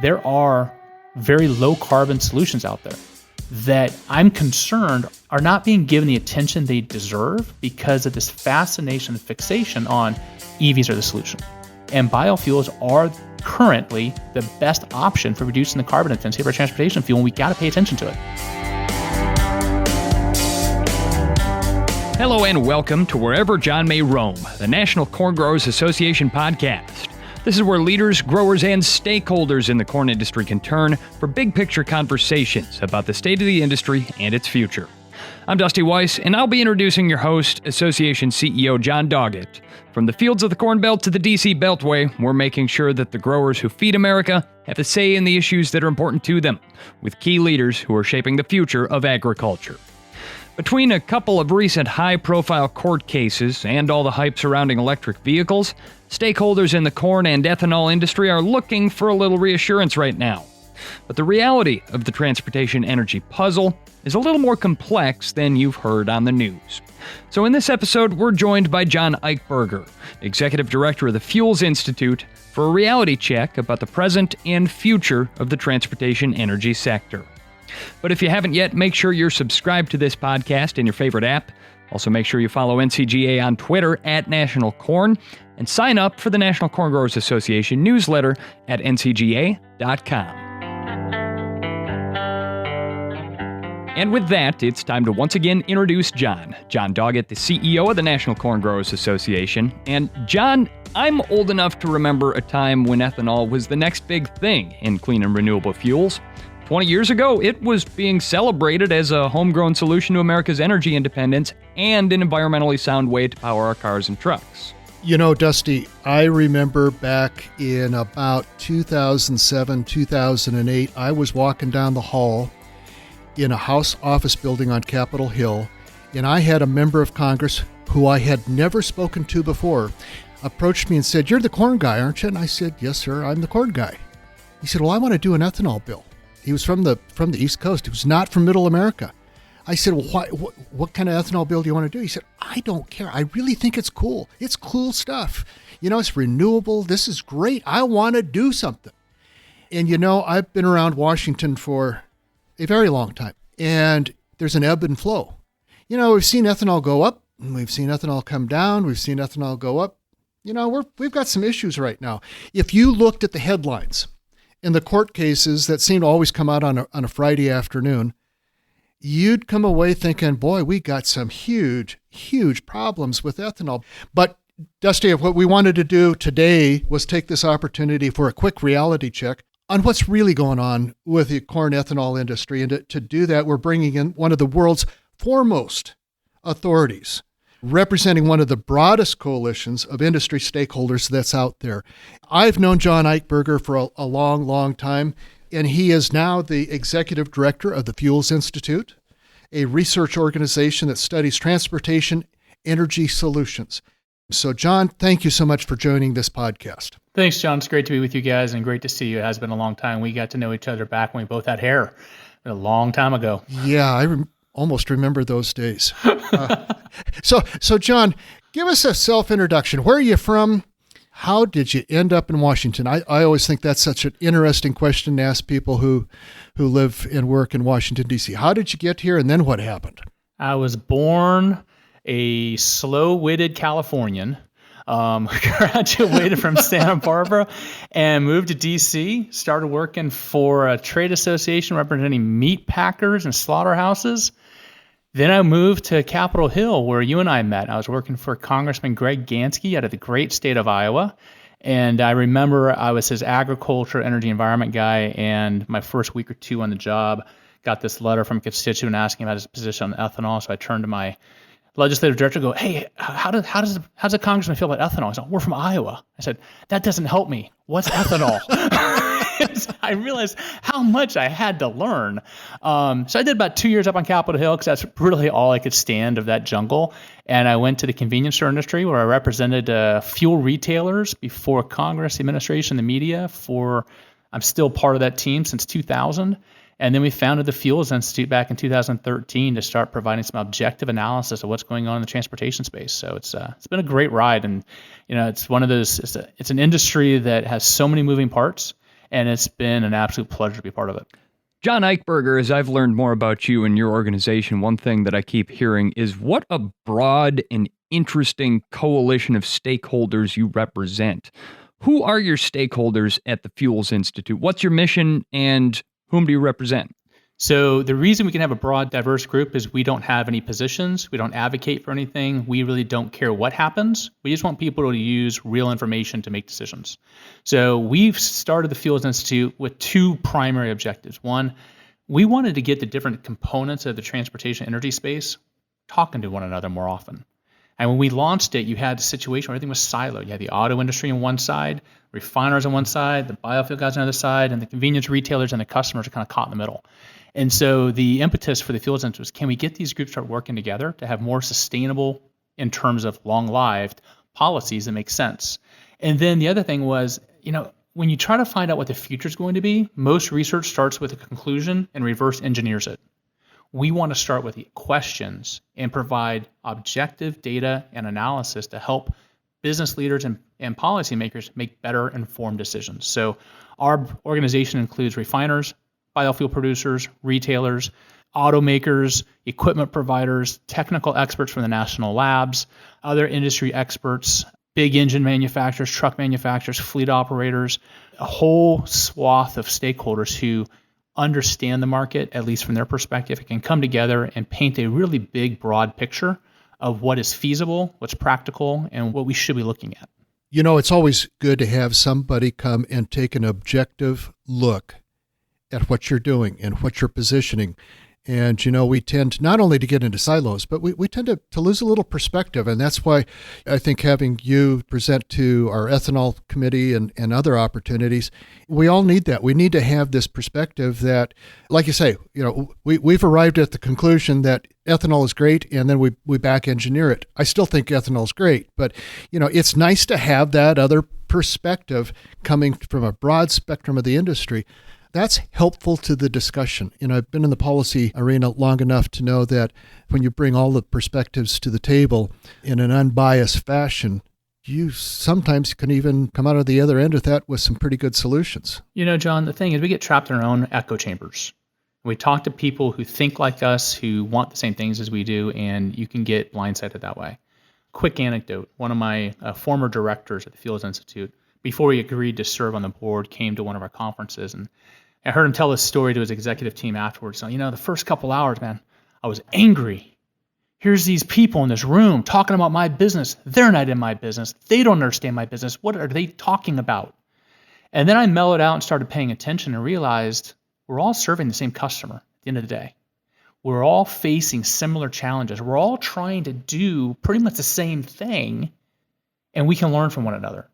there are very low carbon solutions out there that I'm concerned are not being given the attention they deserve because of this fascination and fixation on EVs are the solution. And biofuels are currently the best option for reducing the carbon intensity of our transportation fuel, and we got to pay attention to it. Hello and welcome to Wherever John May Roam, the National Corn Growers Association podcast. This is where leaders, growers, and stakeholders in the corn industry can turn for big picture conversations about the state of the industry and its future. I'm Dusty Weiss, and I'll be introducing your host, Association CEO Jon Doggett. From the fields of the Corn Belt to the DC Beltway, we're making sure that the growers who feed America have a say in the issues that are important to them, with key leaders who are shaping the future of agriculture. Between a couple of recent high-profile court cases and all the hype surrounding electric vehicles, stakeholders in the corn and ethanol industry are looking for a little reassurance right now. But the reality of the transportation energy puzzle is a little more complex than you've heard on the news. So in this episode, we're joined by John Eichberger, Executive Director of the Fuels Institute, for a reality check about the present and future of the transportation energy sector. But if you haven't yet, make sure you're subscribed to this podcast in your favorite app. Also, make sure you follow NCGA on Twitter @NationalCorn and sign up for the National Corn Growers Association newsletter at ncga.com. And with that, it's time to once again introduce Jon Doggett, the CEO of the National Corn Growers Association. And John, I'm old enough to remember a time when ethanol was the next big thing in clean and renewable fuels. 20 years ago, it was being celebrated as a homegrown solution to America's energy independence and an environmentally sound way to power our cars and trucks. You know, Dusty, I remember back in about 2007, 2008, I was walking down the hall in a House office building on Capitol Hill, and I had a member of Congress who I had never spoken to before approached me and said, "You're the corn guy, aren't you?" And I said, "Yes, sir, I'm the corn guy." He said, "Well, I want to do an ethanol bill." He was from the East Coast. He was not from Middle America. I said, "Well, what kind of ethanol bill do you want to do?" He said, "I don't care. I really think it's cool. It's cool stuff. You know, it's renewable. This is great. I want to do something." And, you know, I've been around Washington for a very long time, and there's an ebb and flow. You know, we've seen ethanol go up, and we've seen ethanol come down. We've seen ethanol go up. You know, we've got some issues right now. If you looked at the headlines in the court cases that seem to always come out on a Friday afternoon, you'd come away thinking, boy, we got some huge, huge problems with ethanol. But Dusty, what we wanted to do today was take this opportunity for a quick reality check on what's really going on with the corn ethanol industry. And to do that, we're bringing in one of the world's foremost authorities, representing one of the broadest coalitions of industry stakeholders that's out there. I've known John Eichberger for a long, long time, and he is now the executive director of the Fuels Institute, a research organization that studies transportation energy solutions. So, John, thank you so much for joining this podcast. Thanks, John. It's great to be with you guys and great to see you. It has been a long time. We got to know each other back when we both had hair a long time ago. Yeah, I almost remember those days. So John, give us a self-introduction. Where are you from? How did you end up in Washington? I always think that's such an interesting question to ask people who live and work in Washington, D.C. How did you get here, and then what happened? I was born a slow-witted Californian, graduated from Santa Barbara and moved to D.C., started working for a trade association representing meat packers and slaughterhouses. Then I moved to Capitol Hill, where you and I met. I was working for Congressman Greg Gansky out of the great state of Iowa. And I remember I was his agriculture, energy, environment guy. And my first week or two on the job, got this letter from a constituent asking about his position on ethanol. So I turned to my legislative director and go, "Hey, how does a congressman feel about ethanol?" He said, "We're from Iowa." I said, "That doesn't help me. What's ethanol?" I realized how much I had to learn. So I did about 2 years up on Capitol Hill because that's really all I could stand of that jungle. And I went to the convenience store industry where I represented fuel retailers before Congress, the administration, the media. I'm still part of that team since 2000. And then we founded the Fuels Institute back in 2013 to start providing some objective analysis of what's going on in the transportation space. So it's been a great ride, and it's one of those. It's an industry that has so many moving parts, and it's been an absolute pleasure to be part of it. John Eichberger, as I've learned more about you and your organization, one thing that I keep hearing is what a broad and interesting coalition of stakeholders you represent. Who are your stakeholders at the Fuels Institute? What's your mission and whom do you represent? So the reason we can have a broad, diverse group is we don't have any positions. We don't advocate for anything. We really don't care what happens. We just want people to use real information to make decisions. So we've started the Fuels Institute with two primary objectives. One, we wanted to get the different components of the transportation energy space talking to one another more often. And when we launched it, you had a situation where everything was siloed. You had the auto industry on one side, refiners on one side, the biofuel guys on the other side, and the convenience retailers and the customers are kind of caught in the middle. And so the impetus for the Fuels Institute was, can we get these groups to start working together to have more sustainable, in terms of long-lived, policies that make sense? And then the other thing was, when you try to find out what the future is going to be, most research starts with a conclusion and reverse engineers it. We want to start with the questions and provide objective data and analysis to help business leaders and policymakers make better informed decisions. So our organization includes refiners, biofuel producers, retailers, automakers, equipment providers, technical experts from the national labs, other industry experts, big engine manufacturers, truck manufacturers, fleet operators, a whole swath of stakeholders who understand the market, at least from their perspective, and can come together and paint a really big, broad picture of what is feasible, what's practical, and what we should be looking at. It's always good to have somebody come and take an objective look at what you're doing and what you're positioning. And, we tend not only to get into silos, but we tend to lose a little perspective. And that's why I think having you present to our ethanol committee and other opportunities, we all need that. We need to have this perspective that, like you say, we've arrived at the conclusion that ethanol is great, and then we back engineer it. I still think ethanol is great, but, it's nice to have that other perspective coming from a broad spectrum of the industry. That's helpful to the discussion. I've been in the policy arena long enough to know that when you bring all the perspectives to the table in an unbiased fashion, you sometimes can even come out of the other end of that with some pretty good solutions. John, the thing is we get trapped in our own echo chambers. We talk to people who think like us, who want the same things as we do, and you can get blindsided that way. Quick anecdote. One of my former directors at the Fuels Institute, before he agreed to serve on the board, came to one of our conferences, and I heard him tell this story to his executive team afterwards. So, the first couple hours, man, I was angry. Here's these people in this room talking about my business. They're not in my business. They don't understand my business. What are they talking about? And then I mellowed out and started paying attention and realized we're all serving the same customer at the end of the day. We're all facing similar challenges. We're all trying to do pretty much the same thing, and we can learn from one another.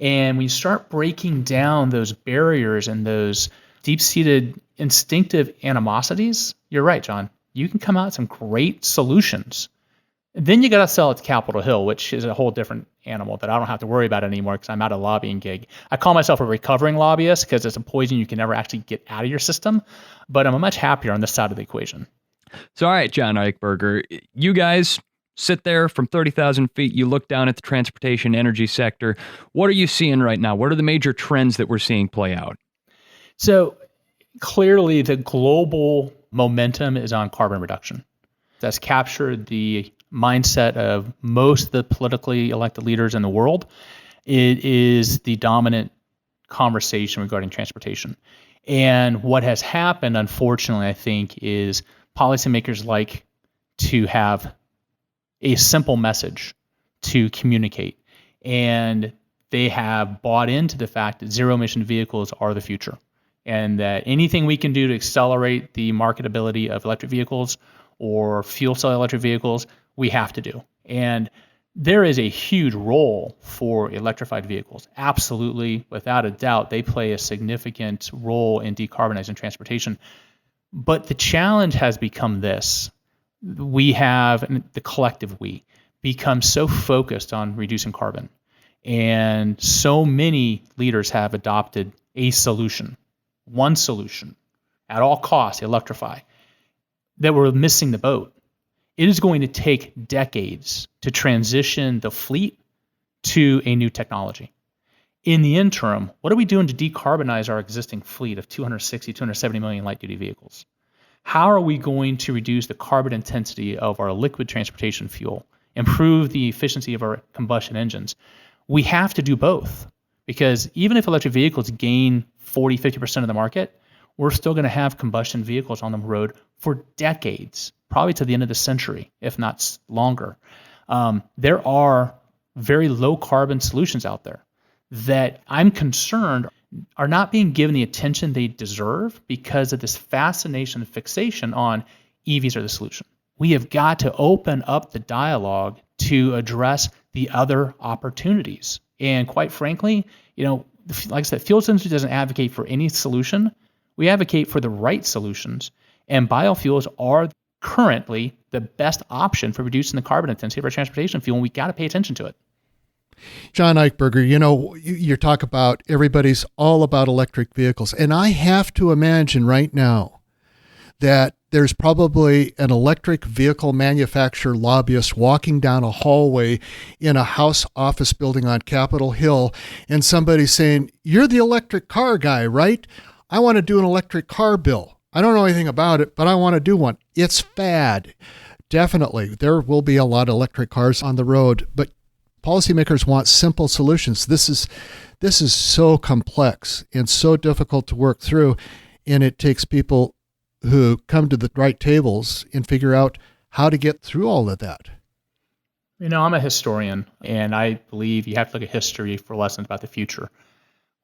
And when you start breaking down those barriers and those deep-seated instinctive animosities, you're right, John. You can come out with some great solutions. And then you got to sell it to Capitol Hill, which is a whole different animal that I don't have to worry about anymore because I'm out of lobbying gig. I call myself a recovering lobbyist because it's a poison you can never actually get out of your system, but I'm much happier on this side of the equation. So, all right, John Eichberger, you guys sit there from 30,000 feet, you look down at the transportation energy sector. What are you seeing right now? What are the major trends that we're seeing play out? So clearly the global momentum is on carbon reduction. That's captured the mindset of most of the politically elected leaders in the world. It is the dominant conversation regarding transportation. And what has happened, unfortunately, I think, is policymakers like to have a simple message to communicate. And they have bought into the fact that zero-emission vehicles are the future, and that anything we can do to accelerate the marketability of electric vehicles or fuel cell electric vehicles, we have to do. And there is a huge role for electrified vehicles. Absolutely, without a doubt, they play a significant role in decarbonizing transportation. But the challenge has become this. We have, the collective we, become so focused on reducing carbon. And so many leaders have adopted a solution, one solution, at all costs, electrify, that we're missing the boat. It is going to take decades to transition the fleet to a new technology. In the interim, what are we doing to decarbonize our existing fleet of 260, 270 million light-duty vehicles? How are we going to reduce the carbon intensity of our liquid transportation fuel, improve the efficiency of our combustion engines? We have to do both, because even if electric vehicles gain 40, 50% of the market, we're still going to have combustion vehicles on the road for decades, probably to the end of the century, if not longer. There are very low carbon solutions out there that I'm concerned are not being given the attention they deserve because of this fascination and fixation on EVs are the solution. We have got to open up the dialogue to address the other opportunities. And quite frankly, like I said, Fuels Industry doesn't advocate for any solution. We advocate for the right solutions. And biofuels are currently the best option for reducing the carbon intensity of our transportation fuel, and we got to pay attention to it. John Eichberger, you talk about everybody's all about electric vehicles. And I have to imagine right now that there's probably an electric vehicle manufacturer lobbyist walking down a hallway in a house office building on Capitol Hill, and somebody saying, "You're the electric car guy, right? I want to do an electric car bill. I don't know anything about it, but I want to do one. It's fad." Definitely, there will be a lot of electric cars on the road, but policymakers want simple solutions. This is so complex and so difficult to work through, and it takes people who come to the right tables and figure out how to get through all of that. I'm a historian, and I believe you have to look at history for lessons about the future.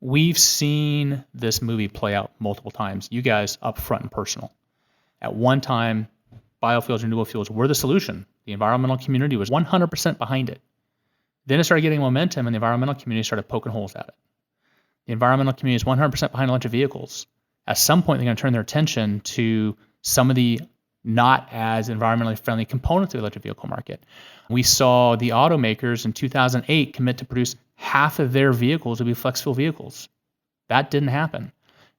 We've seen this movie play out multiple times. You guys up front and personal. At one time, biofuels, renewable fuels were the solution. The environmental community was 100% behind it. Then it started getting momentum, and the environmental community started poking holes at it. The environmental community is 100% behind electric vehicles. At some point, they're going to turn their attention to some of the not as environmentally friendly components of the electric vehicle market. We saw the automakers in 2008 commit to produce half of their vehicles to be flex fuel vehicles. That didn't happen.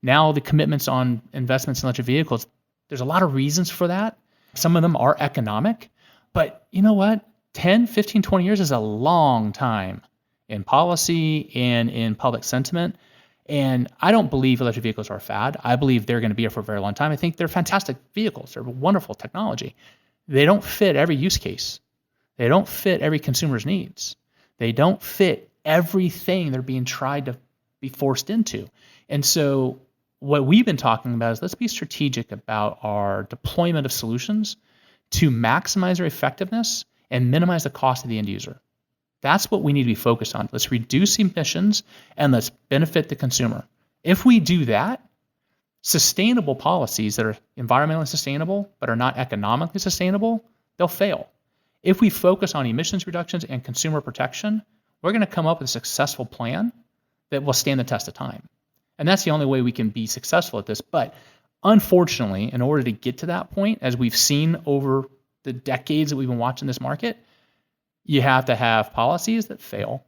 Now the commitments on investments in electric vehicles, there's a lot of reasons for that. Some of them are economic, but you know what? 10, 15, 20 years is a long time in policy and in public sentiment. And I don't believe electric vehicles are a fad. I believe they're going to be here for a very long time. I think they're fantastic vehicles. They're wonderful technology. They don't fit every use case. They don't fit every consumer's needs. They don't fit everything they're being tried to be forced into. And so what we've been talking about is let's be strategic about our deployment of solutions to maximize their effectiveness and minimize the cost of the end user. That's what we need to be focused on. Let's reduce emissions and let's benefit the consumer. If we do that, sustainable policies that are environmentally sustainable but are not economically sustainable, they'll fail. If we focus on emissions reductions and consumer protection, we're going to come up with a successful plan that will stand the test of time. And that's the only way we can be successful at this. But unfortunately, in order to get to that point, as we've seen over the decades that we've been watching this market, you have to have policies that fail,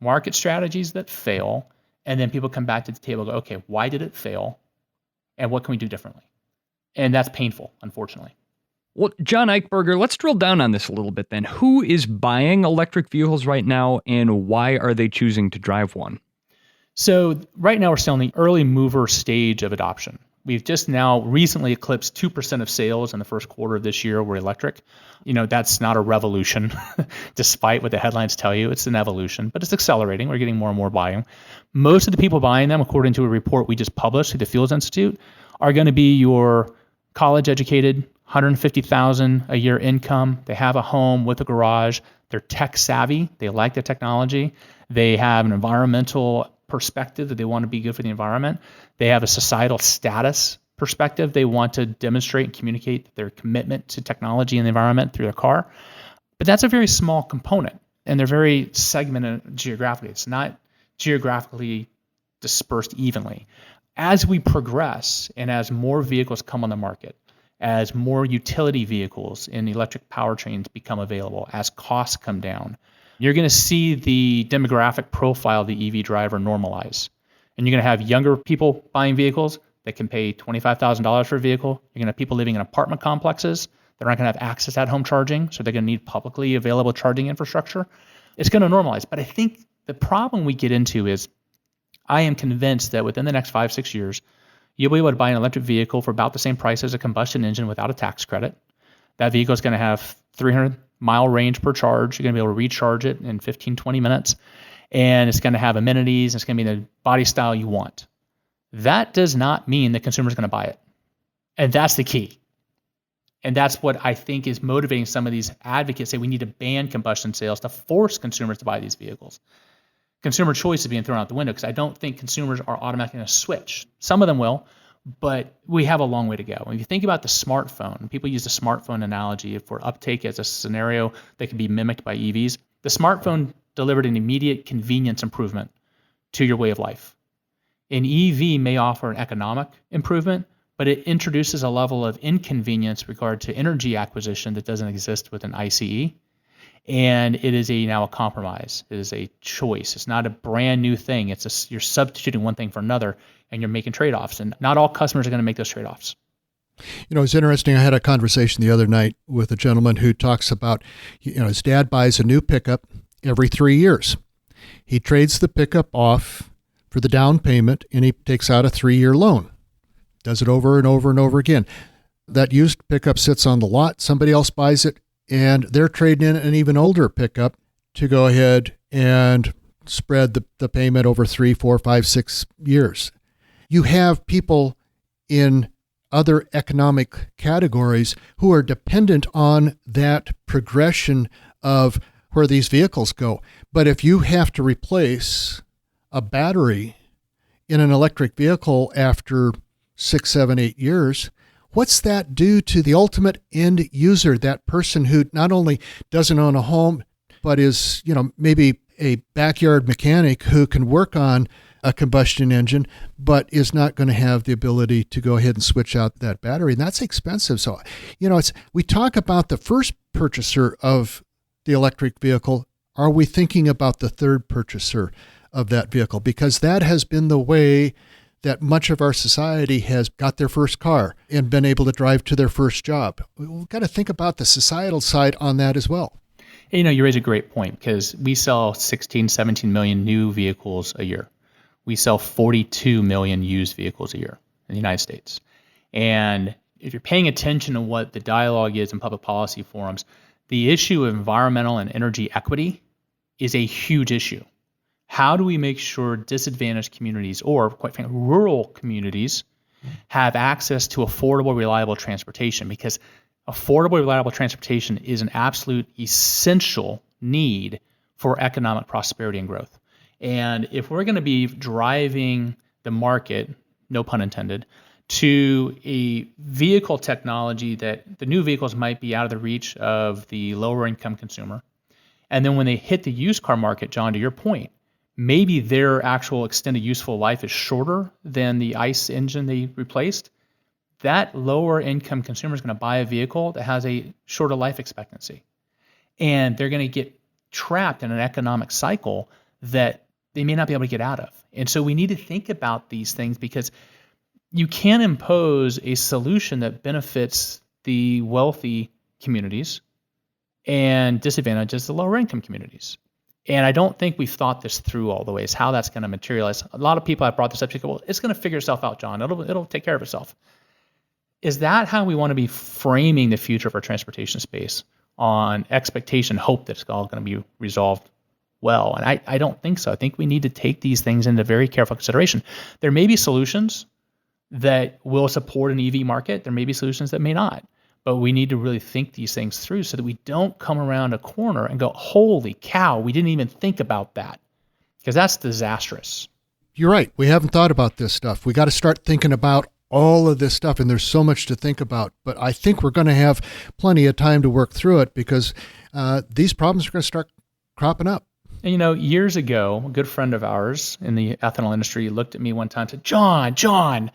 market strategies that fail, and then people come back to the table and go, okay, why did it fail? And what can we do differently? And that's painful, unfortunately. Well, John Eichberger, let's drill down on this a little bit then. Who is buying electric vehicles right now, and why are they choosing to drive one? So right now we're still in the early mover stage of adoption. We've just now recently eclipsed 2% of sales in the first quarter of this year were electric. That's not a revolution, despite what the headlines tell you. It's an evolution, but it's accelerating. We're getting more and more buying. Most of the people buying them, according to a report we just published through the Fuels Institute, are going to be your college-educated, $150,000 a year income. They have a home with a garage. They're tech savvy. They like the technology. They have an environmental perspective that they want to be good for the environment. They have a societal status perspective. They want to demonstrate and communicate their commitment to technology and the environment through their car. But that's a very small component, and they're very segmented geographically. It's not geographically dispersed evenly. As we progress and as more vehicles come on the market, as more utility vehicles in electric powertrains become available, as costs come down, you're going to see the demographic profile of the EV driver normalize. And you're going to have younger people buying vehicles that can pay $25,000 for a vehicle. You're going to have people living in apartment complexes that aren't going to have access at home charging, so they're going to need publicly available charging infrastructure. It's going to normalize. But I think the problem we get into is I am convinced that within the next 5-6 years, you'll be able to buy an electric vehicle for about the same price as a combustion engine without a tax credit. That vehicle is going to have 300-mile range per charge. You're going to be able to recharge it in 15, 20 minutes. And it's going to have amenities. It's going to be the body style you want. That does not mean the consumer is going to buy it. And that's the key. And that's what I think is motivating some of these advocates say we need to ban combustion sales to force consumers to buy these vehicles. Consumer choice is being thrown out the window because I don't think consumers are automatically going to switch. Some of them will, but we have a long way to go. When you think about the smartphone, people use the smartphone analogy for uptake as a scenario that can be mimicked by EVs. The smartphone delivered an immediate convenience improvement to your way of life. An EV may offer an economic improvement, but it introduces a level of inconvenience with regard to energy acquisition that doesn't exist with an ICE. And it is now a compromise. It is a choice. It's not a brand new thing. You're substituting one thing for another, and you're making trade-offs. And not all customers are going to make those trade-offs. It's interesting. I had a conversation the other night with a gentleman who talks about, his dad buys a new pickup every 3 years. He trades the pickup off for the down payment, and he takes out a 3-year loan. Does it over and over and over again. That used pickup sits on the lot. Somebody else buys it, and they're trading in an even older pickup to go ahead and spread the payment over 3, 4, 5, 6 years. You have people in other economic categories who are dependent on that progression of where these vehicles go. But if you have to replace a battery in an electric vehicle after 6, 7, 8 years, what's that do to the ultimate end user, that person who not only doesn't own a home, but is, maybe a backyard mechanic who can work on a combustion engine, but is not going to have the ability to go ahead and switch out that battery. And that's expensive. So, we talk about the first purchaser of the electric vehicle. Are we thinking about the third purchaser of that vehicle? Because that has been the way that much of our society has got their first car and been able to drive to their first job. We've got to think about the societal side on that as well. You raise a great point because we sell 16, 17 million new vehicles a year. We sell 42 million used vehicles a year in the United States. And if you're paying attention to what the dialogue is in public policy forums, the issue of environmental and energy equity is a huge issue. How do we make sure disadvantaged communities, or quite frankly, rural communities, have access to affordable, reliable transportation? Because affordable, reliable transportation is an absolute essential need for economic prosperity and growth. And if we're going to be driving the market, no pun intended, to a vehicle technology that the new vehicles might be out of the reach of the lower income consumer, and then when they hit the used car market, John, to your point, maybe their actual extended useful life is shorter than the ICE engine they replaced, that lower income consumer is going to buy a vehicle that has a shorter life expectancy. And they're going to get trapped in an economic cycle that they may not be able to get out of. And so we need to think about these things because you can't impose a solution that benefits the wealthy communities and disadvantages the lower income communities. And I don't think we've thought this through all the ways, how that's going to materialize. A lot of people have brought this up, well, it's going to figure itself out, John. It'll take care of itself. Is that how we want to be framing the future of our transportation space, on expectation, hope that it's all going to be resolved well? And I don't think so. I think we need to take these things into very careful consideration. There may be solutions that will support an EV market. There may be solutions that may not. But we need to really think these things through so that we don't come around a corner and go, holy cow, we didn't even think about that. Because that's disastrous. You're right. We haven't thought about this stuff. We got to start thinking about all of this stuff, and there's so much to think about. But I think we're going to have plenty of time to work through it because these problems are going to start cropping up. And years ago, a good friend of ours in the ethanol industry looked at me one time and said, John,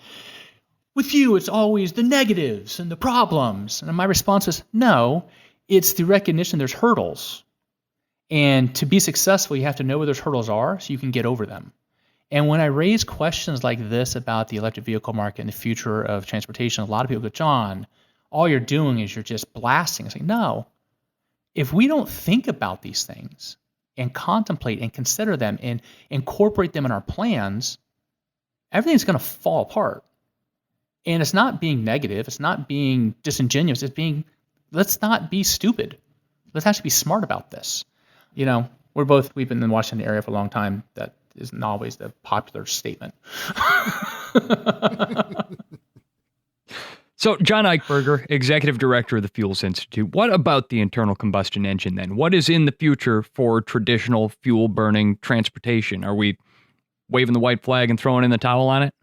with you, it's always the negatives and the problems. And my response is, no, it's the recognition there's hurdles. And to be successful, you have to know where those hurdles are so you can get over them. And when I raise questions like this about the electric vehicle market and the future of transportation, a lot of people go, John, all you're doing is you're just blasting. It's like, no, if we don't think about these things and contemplate and consider them and incorporate them in our plans, everything's going to fall apart. And it's not being negative. It's not being disingenuous. It's being, let's not be stupid. Let's actually be smart about this. We've been in the Washington area for a long time. That isn't always the popular statement. So, John Eichberger, Executive Director of the Fuels Institute, what about the internal combustion engine then? What is in the future for traditional fuel-burning transportation? Are we waving the white flag and throwing in the towel on it?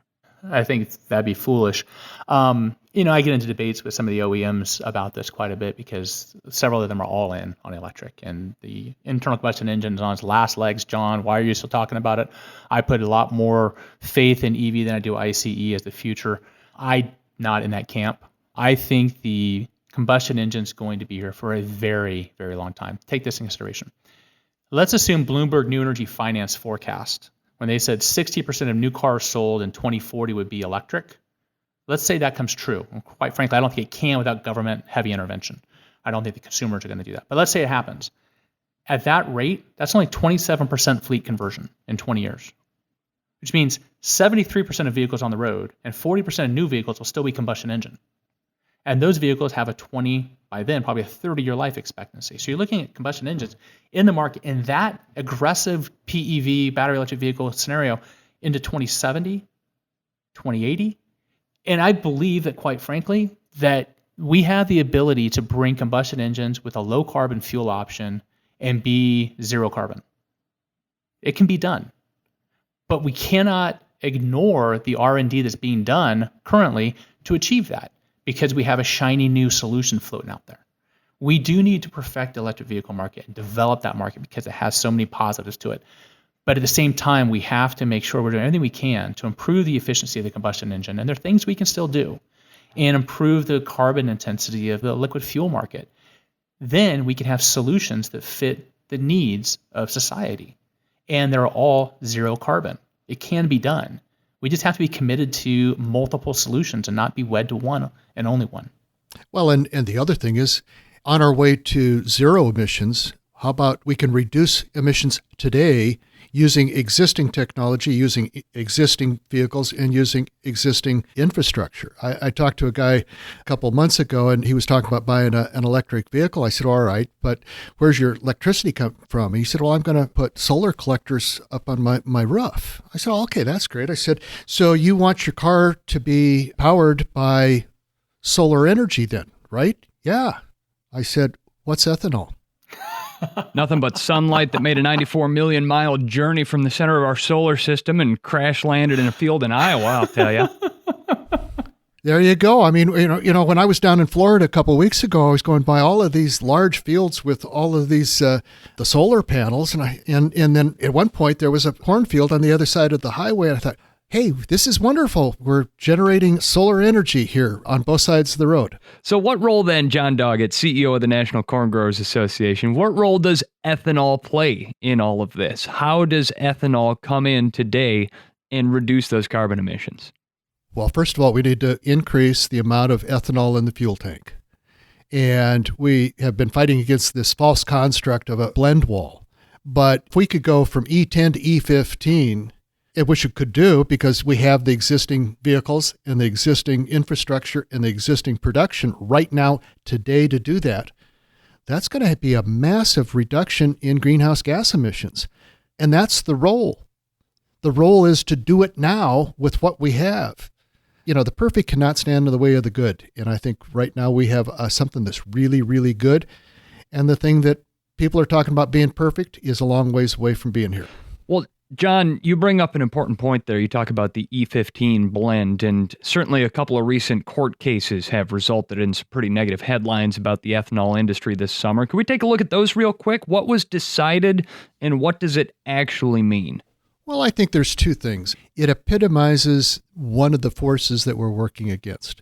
I think that'd be foolish. I get into debates with some of the OEMs about this quite a bit because several of them are all in on electric. And the internal combustion engine is on its last legs. John, why are you still talking about it? I put a lot more faith in EV than I do ICE as the future. I'm not in that camp. I think the combustion engine is going to be here for a very, very long time. Take this in consideration. Let's assume Bloomberg New Energy Finance forecast, when they said 60% of new cars sold in 2040 would be electric. Let's say that comes true. And quite frankly, I don't think it can without government heavy intervention. I don't think the consumers are going to do that. But let's say it happens. At that rate, that's only 27% fleet conversion in 20 years, which means 73% of vehicles on the road and 40% of new vehicles will still be combustion engine. And those vehicles have by then, probably a 30-year life expectancy. So you're looking at combustion engines in the market in that aggressive PEV, battery electric vehicle scenario into 2070, 2080. And I believe that, quite frankly, that we have the ability to bring combustion engines with a low carbon fuel option and be zero carbon. It can be done. But we cannot ignore the R&D that's being done currently to achieve that, because we have a shiny new solution floating out there. We do need to perfect the electric vehicle market and develop that market because it has so many positives to it. But at the same time, we have to make sure we're doing everything we can to improve the efficiency of the combustion engine. And there are things we can still do and improve the carbon intensity of the liquid fuel market. Then we can have solutions that fit the needs of society. And they're all zero carbon. It can be done. We just have to be committed to multiple solutions and not be wed to one and only one. Well, and the other thing is, on our way to zero emissions, how about we can reduce emissions today using existing technology, using existing vehicles, and using existing infrastructure? I talked to a guy a couple of months ago, and he was talking about buying an electric vehicle. I said, all right, but where's your electricity come from? And he said, well, I'm going to put solar collectors up on my roof. I said, oh, okay, that's great. I said, so you want your car to be powered by solar energy then, right? Yeah. I said, what's ethanol? Nothing but sunlight that made a 94 million mile journey from the center of our solar system and crash landed in a field in Iowa, I'll tell you. There you go. I mean, when I was down in Florida a couple of weeks ago, I was going by all of these large fields with all of these the solar panels, and then at one point there was a cornfield on the other side of the highway, and I thought, hey, this is wonderful. We're generating solar energy here on both sides of the road. So what role then, Jon Doggett, CEO of the National Corn Growers Association, what role does ethanol play in all of this? How does ethanol come in today and reduce those carbon emissions? Well, first of all, we need to increase the amount of ethanol in the fuel tank. And we have been fighting against this false construct of a blend wall. But if we could go from E10 to E15, which it could do because we have the existing vehicles and the existing infrastructure and the existing production right now today to do that, that's going to be a massive reduction in greenhouse gas emissions. And that's the role. The role is to do it now with what we have. The perfect cannot stand in the way of the good. And I think right now we have something that's really, really good. And the thing that people are talking about being perfect is a long ways away from being here. Well, John, you bring up an important point there. You talk about the E15 blend, and certainly a couple of recent court cases have resulted in some pretty negative headlines about the ethanol industry this summer. Can we take a look at those real quick? What was decided, and what does it actually mean? Well, I think there's two things. It epitomizes one of the forces that we're working against.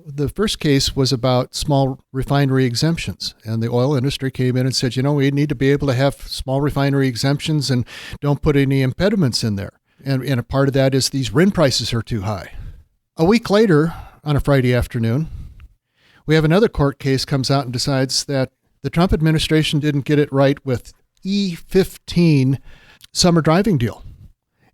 The first case was about small refinery exemptions, and the oil industry came in and said, we need to be able to have small refinery exemptions and don't put any impediments in there. And a part of that is these RIN prices are too high. A week later, on a Friday afternoon, we have another court case comes out and decides that the Trump administration didn't get it right with E15 summer driving deal.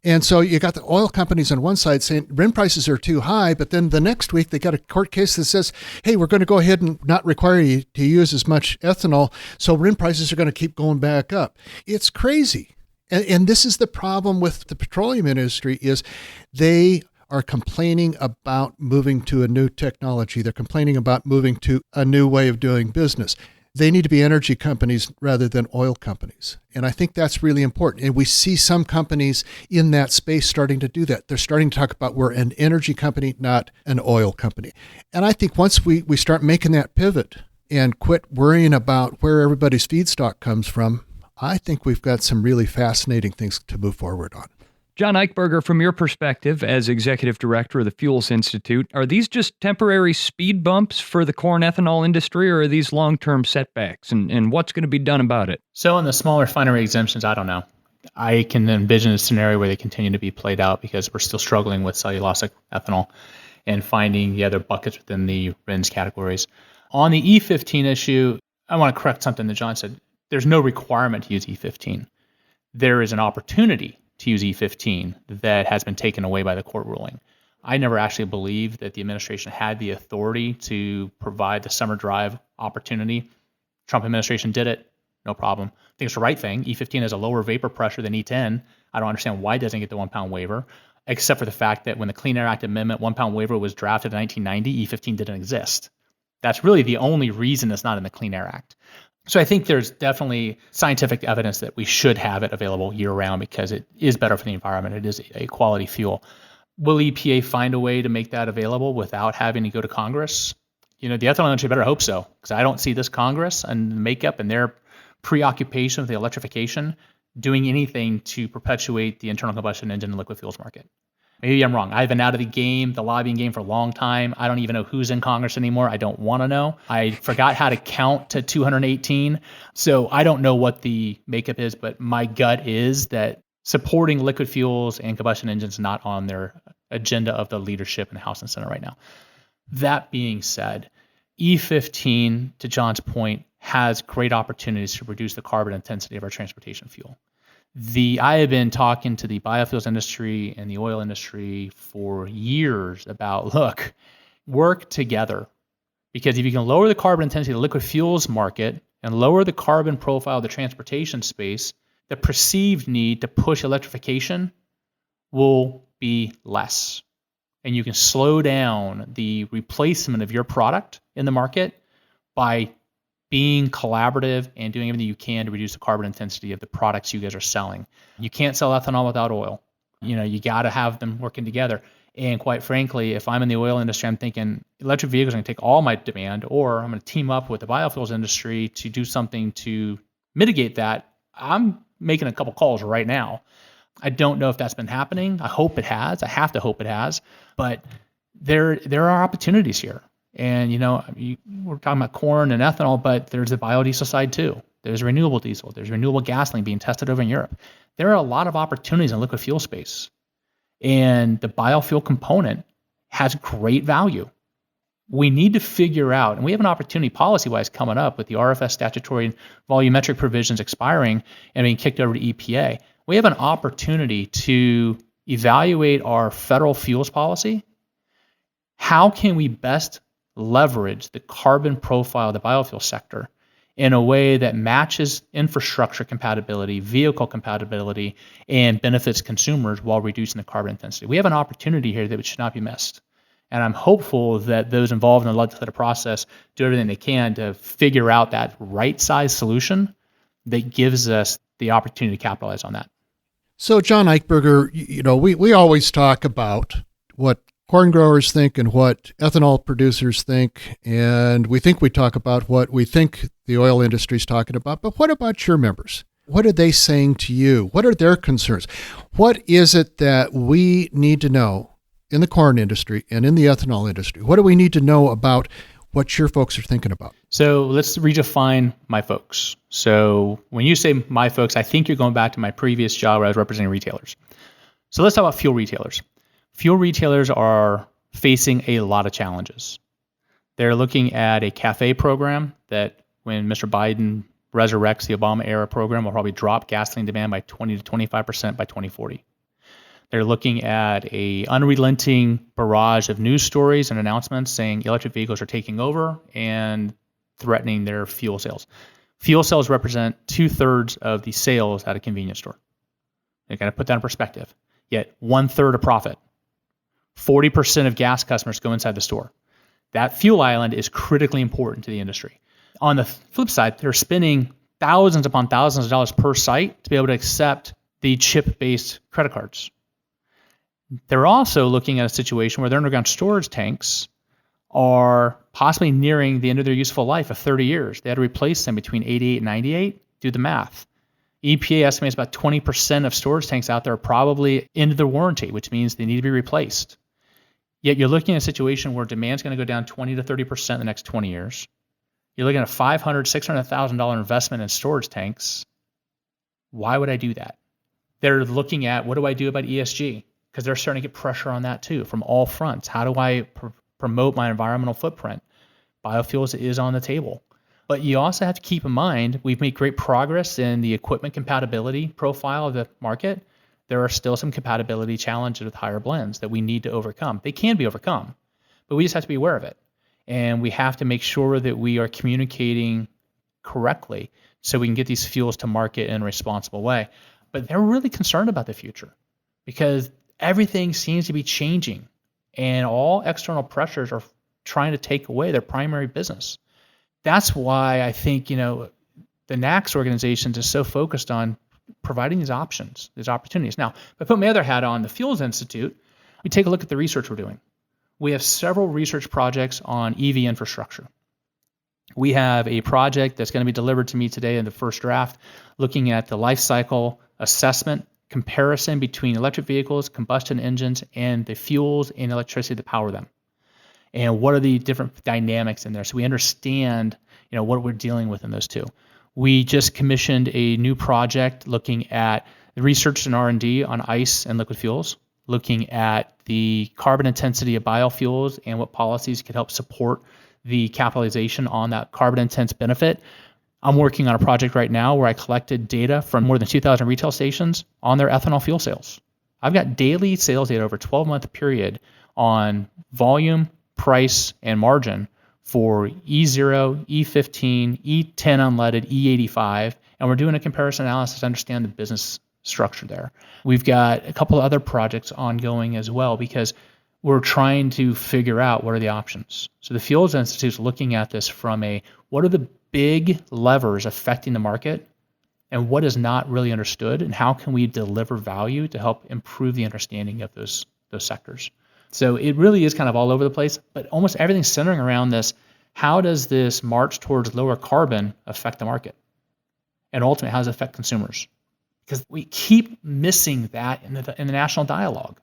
And so you got the oil companies on one side saying RIN prices are too high, but then the next week they got a court case that says, hey, we're going to go ahead and not require you to use as much ethanol, so RIN prices are going to keep going back up. It's crazy. And this is the problem with the petroleum industry is they are complaining about moving to a new technology. They're complaining about moving to a new way of doing business. They need to be energy companies rather than oil companies. And I think that's really important. And we see some companies in that space starting to do that. They're starting to talk about we're an energy company, not an oil company. And I think once we start making that pivot and quit worrying about where everybody's feedstock comes from, I think we've got some really fascinating things to move forward on. John Eichberger, from your perspective as Executive Director of the Fuels Institute, are these just temporary speed bumps for the corn ethanol industry, or are these long-term setbacks? And what's going to be done about it? So in the small refinery exemptions, I don't know. I can envision a scenario where they continue to be played out because we're still struggling with cellulosic ethanol and finding the other buckets within the RINs categories. On the E15 issue, I want to correct something that John said. There's no requirement to use E15. There is an opportunity to use E15 that has been taken away by the court ruling. I never actually believed that the administration had the authority to provide the summer drive opportunity. Trump administration did it, no problem. I think it's the right thing. E15 has a lower vapor pressure than E10. I don't understand why it doesn't get the 1 pound waiver, except for the fact that when the Clean Air Act Amendment 1 pound waiver was drafted in 1990, E15 didn't exist. That's really the only reason it's not in the Clean Air Act. So I think there's definitely scientific evidence that we should have it available year-round because it is better for the environment. It is a quality fuel. Will EPA find a way to make that available without having to go to Congress? The ethanol industry better hope so, because I don't see this Congress and the makeup and their preoccupation with the electrification doing anything to perpetuate the internal combustion engine and liquid fuels market. Maybe I'm wrong. I've been out of the lobbying game for a long time. I don't even know who's in Congress anymore. I don't want to know. I forgot how to count to 218. So I don't know what the makeup is, but my gut is that supporting liquid fuels and combustion engines is not on their agenda of the leadership in the House and Senate right now. That being said, E15, to John's point, has great opportunities to reduce the carbon intensity of our transportation fuel. I have been talking to the biofuels industry and the oil industry for years about, look, work together. Because if you can lower the carbon intensity of the liquid fuels market and lower the carbon profile of the transportation space, the perceived need to push electrification will be less. And you can slow down the replacement of your product in the market by being collaborative and doing everything you can to reduce the carbon intensity of the products you guys are selling. You can't sell ethanol without oil. You got to have them working together. And quite frankly, if I'm in the oil industry, I'm thinking electric vehicles are going to take all my demand, or I'm going to team up with the biofuels industry to do something to mitigate that. I'm making a couple calls right now. I don't know if that's been happening. I hope it has. I have to hope it has. But there are opportunities here. And, we're talking about corn and ethanol, but there's the biodiesel side too. There's renewable diesel. There's renewable gasoline being tested over in Europe. There are a lot of opportunities in liquid fuel space. And the biofuel component has great value. We need to figure out, and we have an opportunity policy-wise coming up with the RFS statutory and volumetric provisions expiring and being kicked over to EPA. We have an opportunity to evaluate our federal fuels policy. How can we best leverage the carbon profile of the biofuel sector in a way that matches infrastructure compatibility, vehicle compatibility, and benefits consumers while reducing the carbon intensity? We have an opportunity here that should not be missed. And I'm hopeful that those involved in the legislative process do everything they can to figure out that right-size solution that gives us the opportunity to capitalize on that. So, John Eichberger, we always talk about what corn growers think and what ethanol producers think, and we talk about what we think the oil industry is talking about. But what about your members? What are they saying to you? What are their concerns? What is it that we need to know in the corn industry and in the ethanol industry? What do we need to know about what your folks are thinking about? So let's redefine my folks. So when you say my folks, I think you're going back to my previous job where I was representing retailers. So let's talk about fuel retailers. Fuel retailers are facing a lot of challenges. They're looking at a CAFE program that when Mr. Biden resurrects the Obama era program, will probably drop gasoline demand by 20 to 25% by 2040. They're looking at a unrelenting barrage of news stories and announcements saying electric vehicles are taking over and threatening their fuel sales. Fuel sales represent 2/3 of the sales at a convenience store. You got to put that in perspective. Yet 1/3 of profit. 40% of gas customers go inside the store. That fuel island is critically important to the industry. On the flip side, they're spending thousands upon thousands of dollars per site to be able to accept the chip-based credit cards. They're also looking at a situation where their underground storage tanks are possibly nearing the end of their useful life of 30 years. They had to replace them between 88 and 98. Do the math. EPA estimates about 20% of storage tanks out there are probably into their warranty, which means they need to be replaced. Yet you're looking at a situation where demand's going to go down 20 to 30% in the next 20 years. You're looking at a $500,000, $600,000 investment in storage tanks. Why would I do that? They're looking at, what do I do about ESG? Because they're starting to get pressure on that too from all fronts. How do I promote my environmental footprint? Biofuels is on the table. But you also have to keep in mind, we've made great progress in the equipment compatibility profile of the market. There are still some compatibility challenges with higher blends that we need to overcome. They can be overcome, but we just have to be aware of it. And we have to make sure that we are communicating correctly so we can get these fuels to market in a responsible way. But they're really concerned about the future because everything seems to be changing and all external pressures are trying to take away their primary business. That's why I think, the NACS organizations is so focused on providing these options, these opportunities. Now, if I put my other hat on, the Fuels Institute, we take a look at the research we're doing. We have several research projects on EV infrastructure. We have a project that's going to be delivered to me today in the first draft, looking at the life cycle assessment comparison between electric vehicles, combustion engines, and the fuels and electricity that power them. And what are the different dynamics in there? So we understand, what we're dealing with in those two. We just commissioned a new project looking at the research and R&D on ICE and liquid fuels, looking at the carbon intensity of biofuels and what policies could help support the capitalization on that carbon intense benefit. I'm working on a project right now where I collected data from more than 2,000 retail stations on their ethanol fuel sales. I've got daily sales data over a 12-month period on volume, price, and margin for E0, E15, E10 unleaded, E85, and we're doing a comparison analysis to understand the business structure there. We've got a couple of other projects ongoing as well because we're trying to figure out what are the options. So the Fuels Institute is looking at this from what are the big levers affecting the market and what is not really understood, and how can we deliver value to help improve the understanding of those sectors. So it really is kind of all over the place, but almost everything's centering around this. How does this march towards lower carbon affect the market? And ultimately, how does it affect consumers? Because we keep missing that in the national dialogue.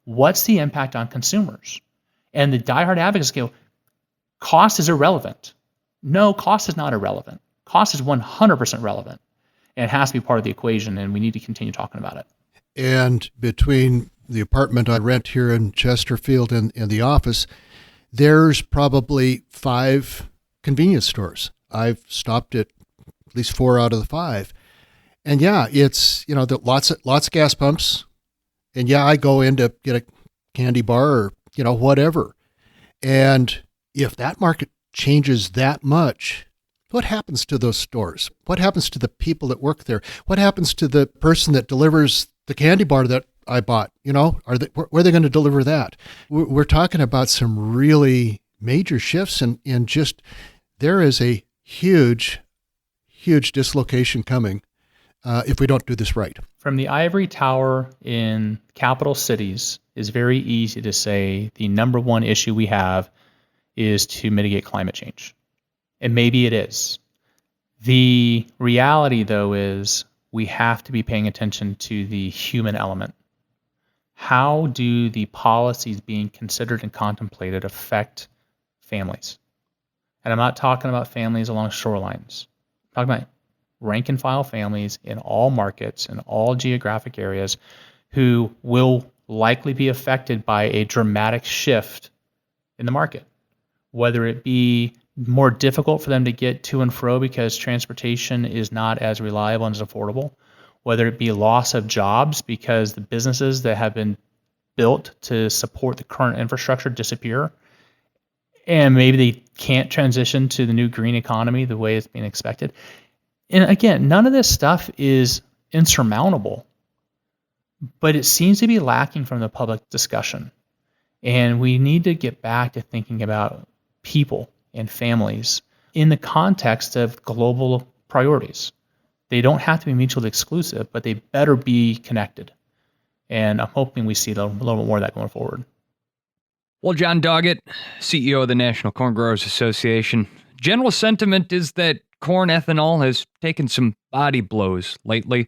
What's the impact on consumers? And the diehard advocates go, cost is irrelevant. No, cost is not irrelevant. Cost is 100% relevant. And it has to be part of the equation, and we need to continue talking about it. And between the apartment I rent here in Chesterfield and the office, there's probably 5 convenience stores. I've stopped at least 4 out of the 5. And yeah, it's, lots of gas pumps. And yeah, I go in to get a candy bar or, whatever. And if that market changes that much, what happens to those stores? What happens to the people that work there? What happens to the person that delivers the candy bar that I bought? Where are they going to deliver that? We're talking about some really major shifts, and just there is a huge dislocation coming if we don't do this right. From the ivory tower in capital cities, it's very easy to say the number one issue we have is to mitigate climate change. And maybe it is. The reality, though, is we have to be paying attention to the human element. How do the policies being considered and contemplated affect families? And I'm not talking about families along shorelines. I'm talking about rank and file families in all markets, in all geographic areas, who will likely be affected by a dramatic shift in the market, whether it be more difficult for them to get to and fro because transportation is not as reliable and as affordable, whether it be loss of jobs because the businesses that have been built to support the current infrastructure disappear, and maybe they can't transition to the new green economy the way it's being expected. And again, none of this stuff is insurmountable, but it seems to be lacking from the public discussion. And we need to get back to thinking about people and families in the context of global priorities. They don't have to be mutually exclusive, but they better be connected. And I'm hoping we see a little bit more of that going forward. Well, Jon Doggett, CEO of the National Corn Growers Association, general sentiment is that corn ethanol has taken some body blows lately.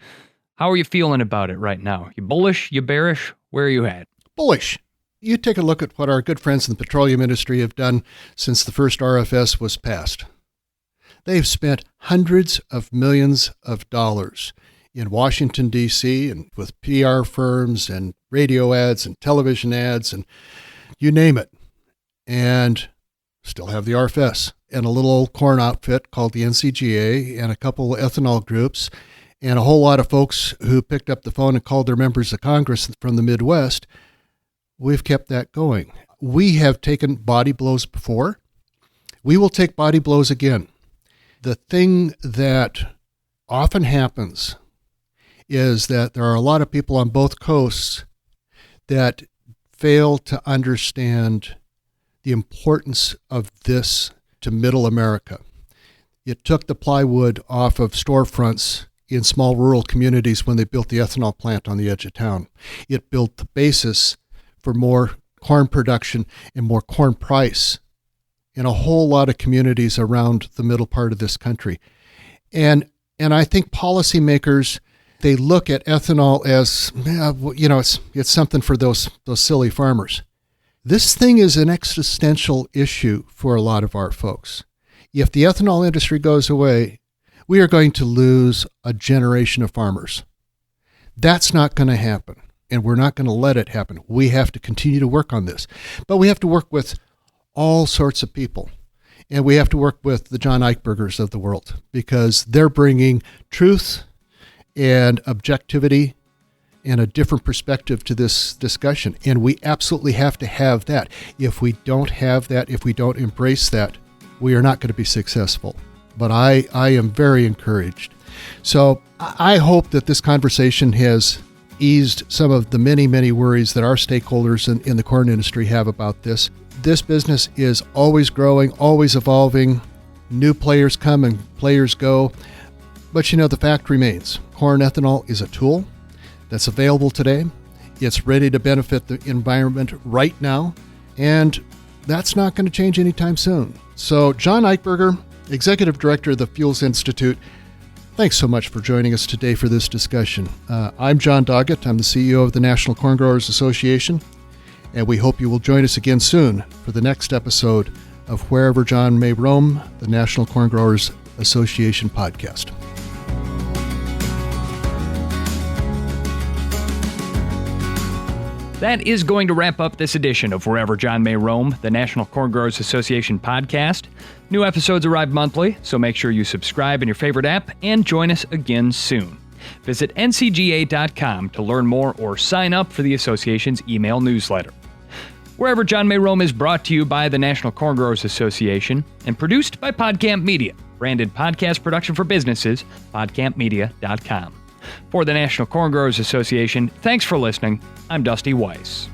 How are you feeling about it right now? You bullish? You bearish? Where are you at? Bullish. You take a look at what our good friends in the petroleum industry have done since the first RFS was passed. They've spent hundreds of millions of dollars in Washington, D.C., and with PR firms and radio ads and television ads and you name it, and still have the RFS and a little old corn outfit called the NCGA and a couple of ethanol groups and a whole lot of folks who picked up the phone and called their members of Congress from the Midwest. We've kept that going. We have taken body blows before. We will take body blows again. The thing that often happens is that there are a lot of people on both coasts that fail to understand the importance of this to middle America. It took the plywood off of storefronts in small rural communities when they built the ethanol plant on the edge of town. It built the basis for more corn production and more corn price in a whole lot of communities around the middle part of this country. And I think policymakers, they look at ethanol as, it's something for those silly farmers. This thing is an existential issue for a lot of our folks. If the ethanol industry goes away, we are going to lose a generation of farmers. That's not going to happen, and we're not going to let it happen. We have to continue to work on this. But we have to work with all sorts of people. And we have to work with the John Eichbergers of the world because they're bringing truth and objectivity and a different perspective to this discussion. And we absolutely have to have that. If we don't have that, if we don't embrace that, we are not going to be successful. But I am very encouraged. So I hope that this conversation has eased some of the many, many worries that our stakeholders in the corn industry have about this. This business is always growing, always evolving. New players come and players go. But the fact remains, corn ethanol is a tool that's available today. It's ready to benefit the environment right now, and that's not going to change anytime soon. So John Eichberger, Executive Director of the Fuels Institute, thanks so much for joining us today for this discussion. I'm Jon Doggett. I'm the CEO of the National Corn Growers Association, and we hope you will join us again soon for the next episode of Wherever John May Roam, the National Corn Growers Association podcast. That is going to wrap up this edition of Wherever John May Roam, the National Corn Growers Association podcast. New episodes arrive monthly, so make sure you subscribe in your favorite app and join us again soon. Visit ncga.com to learn more or sign up for the association's email newsletter. Wherever John May Roam is brought to you by the National Corn Growers Association and produced by PodCamp Media, branded podcast production for businesses, podcampmedia.com. For the National Corn Growers Association, thanks for listening. I'm Dusty Weiss.